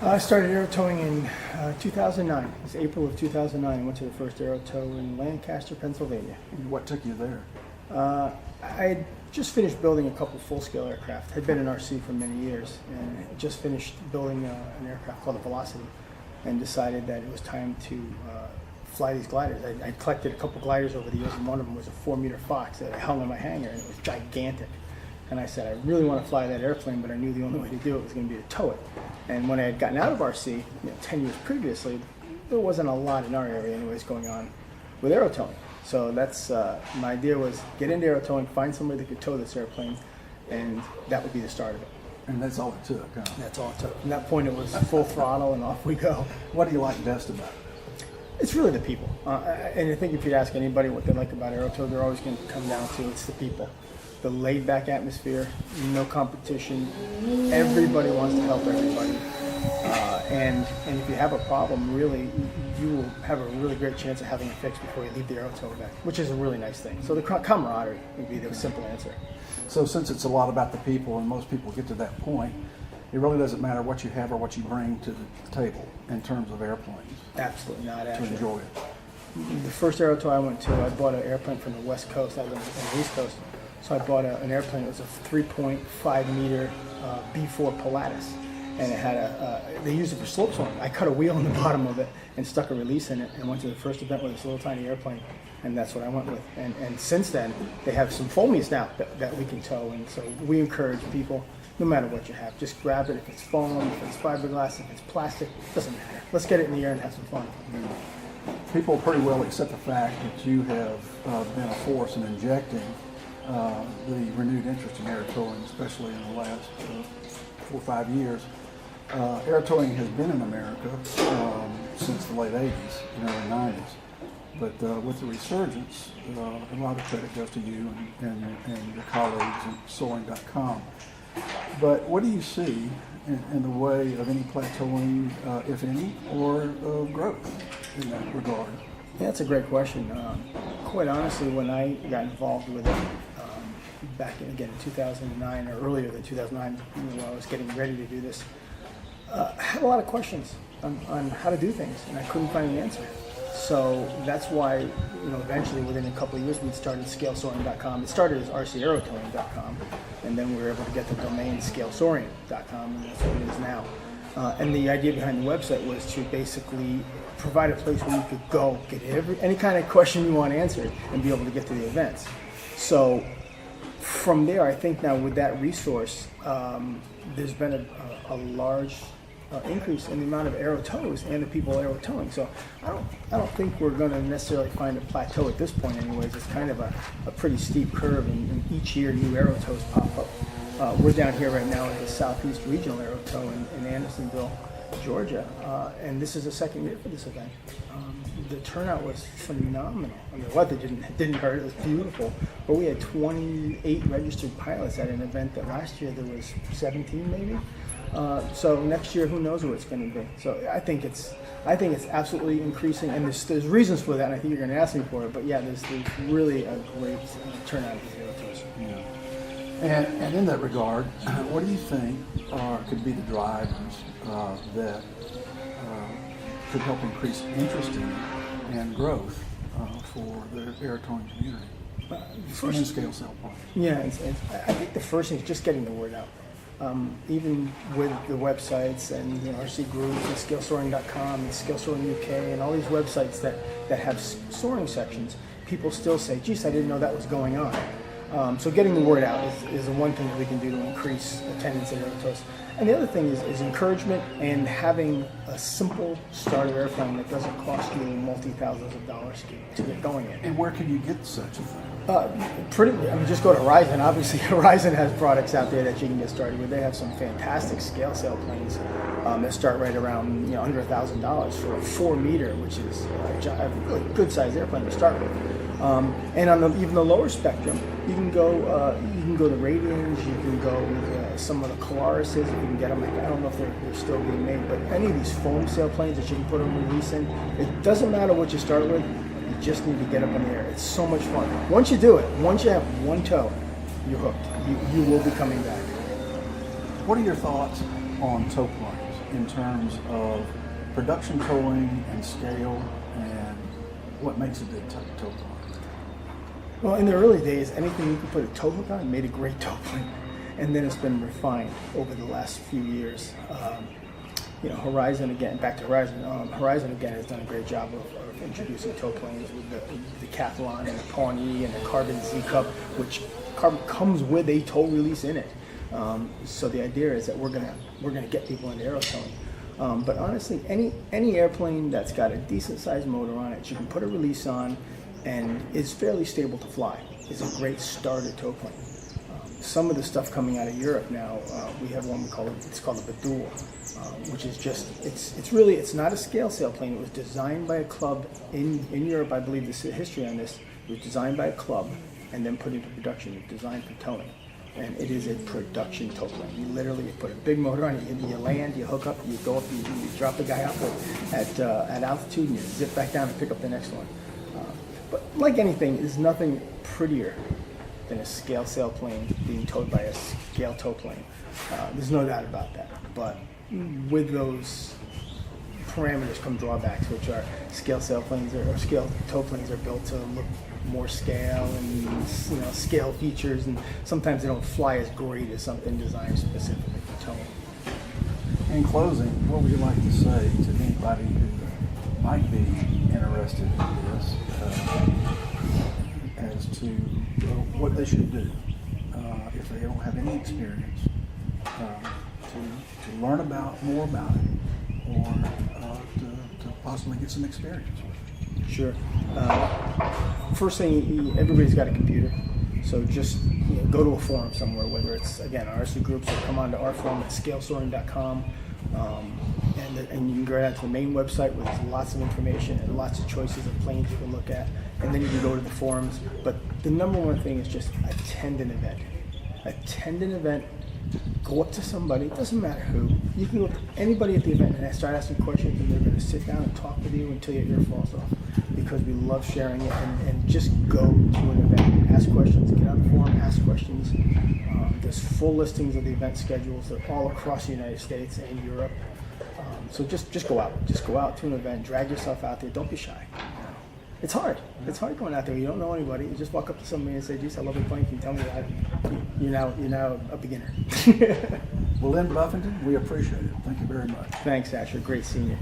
I started aero towing in 2009. It was April of 2009. I went to the first aero tow in Lancaster, Pennsylvania. And what took you there? I had just finished building a couple full-scale aircraft. Had been in RC for many years, and just finished building an aircraft called the Velocity, and decided that it was time to fly these gliders. I collected a couple gliders over the years, and one of them was a 4-meter Fox that I hung in my hangar, and it was gigantic. And I said, I really want to fly that airplane, but I knew the only way to do it was going to be to tow it. And when I had gotten out of RC, 10 years previously, there wasn't a lot in our area anyways going on with aero towing. So that's, my idea was get into aero towing, find somebody that could tow this airplane, and that would be the start of it. And that's all it took, huh? That's all it took. From that point, it was full throttle, and off we go. What do you like best about it? It's really the people. And I think if you'd ask anybody what they like about aero tow, they're always going to come down to it's the people. The laid-back atmosphere, no competition. Everybody wants to help everybody, and if you have a problem, really, you will have a really great chance of having it fixed before you leave the aero tow event, which is a really nice thing. So the camaraderie would be the simple answer. So since it's a lot about the people, and most people get to that point, it really doesn't matter what you have or what you bring to the table in terms of airplanes. Absolutely not. To Actually, enjoy it. the first aero tow I went to, I bought an airplane from the West Coast. I live on the East Coast. So I bought an airplane. It was a 3.5 meter B4 Pilatus, and it had they used it for slope soaring. I cut a wheel in the bottom of it and stuck a release in it, and went to the first event with this little tiny airplane, and that's what I went with. And since then, they have some foamies now that we can tow, and so we encourage people, no matter what you have, just grab it. If it's foam, if it's fiberglass, if it's plastic, doesn't matter. Let's get it in the air and have some fun. People pretty well accept the fact that you have been a force in injecting the renewed interest in air towing, especially in the last 4 or 5 years. Air towing has been in America since the late 80s and early 90s. But with the resurgence, a lot of credit goes to you and your colleagues at soaring.com. But what do you see in the way of any plateauing, if any, or growth in that regard? Yeah, that's a great question. Quite honestly, when I got involved with it back in 2009 or earlier than 2009, when I was getting ready to do this, I had a lot of questions on how to do things, and I couldn't find an answer. So that's why, eventually within a couple of years, we started scalesoaring.com. It started as rcaerotowing.com, and then we were able to get the domain scalesoaring.com, and that's what it is now. And the idea behind the website was to basically provide a place where you could go, get any kind of question you want answered, and be able to get to the events. So from there, I think now with that resource, there's been a large increase in the amount of aero tows and the people aero towing. So I don't think we're going to necessarily find a plateau at this point anyways. It's kind of a pretty steep curve, and each year new aero tows pop up. We're down here right now at the Southeast Regional Aero Tow in Andersonville, Georgia, and this is the second year for this event. The turnout was phenomenal. I mean, the weather didn't hurt. It was beautiful. But we had 28 registered pilots at an event that last year there was 17 maybe. So next year, who knows what it's going to be. So I think it's absolutely increasing, and there's reasons for that, and I think you're going to ask me for it. But yeah, there's really a great turnout of these aero tows. Yeah. And in that regard, what do you think could be the drivers that could help increase interest in and growth for the air towing community and scale sail planes? Yeah, I think the first thing is just getting the word out. Even with the websites and RC groups and scalesoaring.com and scalesoaring UK and all these websites that have soaring sections, people still say, geez, I didn't know that was going on. So getting the word out is the one thing that we can do to increase attendance at aero tows. And the other thing is encouragement and having a simple starter airplane that doesn't cost you multi-thousands of dollars to get going in. And where can you get such a thing? Just go to Horizon. Obviously, Horizon has products out there that you can get started with. They have some fantastic scale sail planes that start right around under $1,000 for a 4-meter, which is a really good sized airplane to start with. And on even the lower spectrum, you can go the Radians, you can go with some of the Colaruses. You can get them. I don't know if they're still being made, but any of these foam sailplanes that you can put a release in, it doesn't matter what you start with. You just need to get up in the air. It's so much fun. Once you do it, once you have one tow, you're hooked. You will be coming back. What are your thoughts on tow planes? in terms of production towing and scale and what makes a good tow plane? Well, in the early days, anything you could put a tow hook on made a great tow plane, and then it's been refined over the last few years. Horizon again, back to Horizon. Horizon again has done a great job of introducing tow planes with the Decathlon and the Pawnee and the Carbon Z Cup, which comes with a tow release in it. So the idea is that we're gonna get people into aero towing. But honestly, any airplane that's got a decent sized motor on it, you can put a release on, and is fairly stable to fly. It's a great starter tow plane. Some of the stuff coming out of Europe now, we have one it's called the Badul, which is just, it's not a scale sail plane. It was designed by a club in Europe. I believe the history on this, it was designed by a club and then put into production. It's designed for towing. And it is a production tow plane. You literally put a big motor on it, you land, you hook up, you go up, you drop the guy off at altitude, and you zip back down and pick up the next one. But like anything, there's nothing prettier than a scale sail plane being towed by a scale tow plane. There's no doubt about that. But with those parameters come drawbacks, which are scale sail planes or scale tow planes are built to look more scale and scale features, and sometimes they don't fly as great as something designed specifically for towing. In closing, what would you like to say to anybody who might be interested in this as to what they should do if they don't have any experience to learn more about it, or to possibly get some experience with it? Sure. First thing, everybody's got a computer, so just go to a forum somewhere, whether it's, again, RSC groups, or come on to our forum at scalesoaring.com, and you can go down to the main website where there's lots of information and lots of choices of planes you can look at, and then you can go to the forums. But the number one thing is just attend an event. Attend an event. Go up to somebody, it doesn't matter who. You can go up to anybody at the event and start asking questions, and they're going to sit down and talk with you until your ear falls off, because we love sharing it. And just go to an event, ask questions, get on the forum, ask questions. There's full listings of the event schedules. They're all across the United States and Europe. So just go out. Just go out to an event, drag yourself out there. Don't be shy. It's hard. It's hard going out there. You don't know anybody. You just walk up to somebody and say, "Geez, I love your plane. Can you tell me about it?" You're now a beginner. Well, Len Buffington, we appreciate it. Thank you very much. Thanks, Asher. Great seeing you.